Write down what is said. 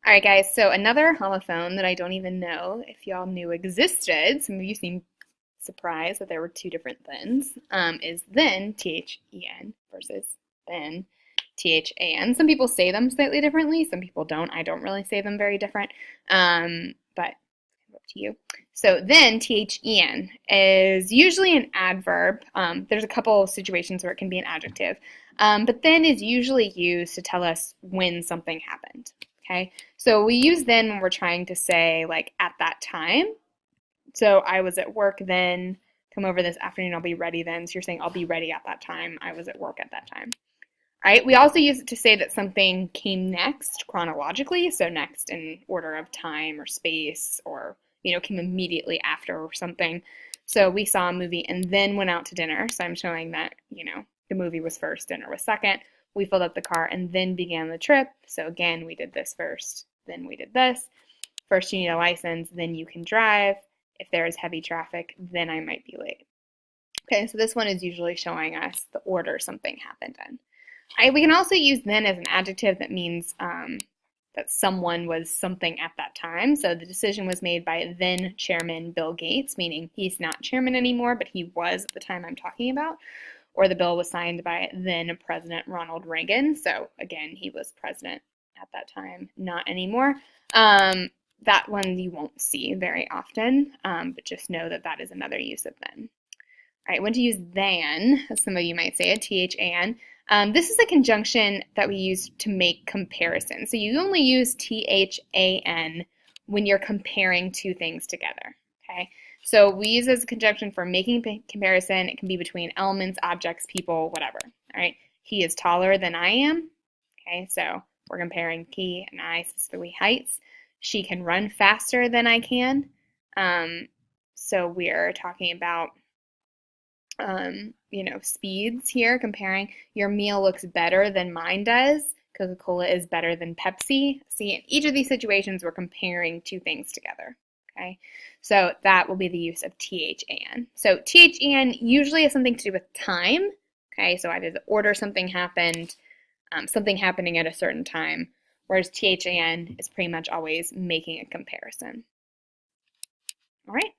All right, guys, so another homophone that I don't even know if y'all knew existed, some of you seem surprised that there were two different thens, is then, T-H-E-N, versus then, T-H-A-N. Some people say them slightly differently, some people don't. I don't really say them very different, but up to you. So then, T-H-E-N, is usually an adverb. There's a couple situations where it can be an adjective, but then is usually used to tell us when something happened. Okay, so we use then when we're trying to say, like, at that time. So I was at work then, come over this afternoon, I'll be ready then. So you're saying I'll be ready at that time. I was at work at that time. All right, we also use it to say that something came next chronologically, so next in order of time or space, or, came immediately after or something. So we saw a movie and then went out to dinner. So I'm showing that, the movie was first, dinner was second. We filled up the car and then began the trip. So again, we did this first, then we did this. First you need a license, then you can drive. If there is heavy traffic, then I might be late. Okay, so this one is usually showing us the order something happened in. We can also use then as an adjective that means that someone was something at that time. So the decision was made by then Chairman Bill Gates, meaning he's not chairman anymore, but he was at the time I'm talking about. Or the bill was signed by then President Ronald Reagan. So again, he was president at that time, not anymore. That one you won't see very often, but just know that that is another use of then. All right, when to use than, as some of you might say it, T-H-A-N. This is a conjunction that we use to make comparisons. So you only use T-H-A-N when you're comparing two things together, okay? So we use it as a conjunction for making a comparison. It can be between elements, objects, people, whatever, all right? He is taller than I am, okay? So we're comparing he and I, specifically heights. She can run faster than I can. So we're talking about speeds here, comparing. Your meal looks better than mine does. Coca-Cola is better than Pepsi. See, in each of these situations, we're comparing two things together, okay? So that will be the use of T-H-A-N. So T-H-A-N usually has something to do with time, okay? So either the order something happened, something happening at a certain time, whereas T-H-A-N is pretty much always making a comparison. All right.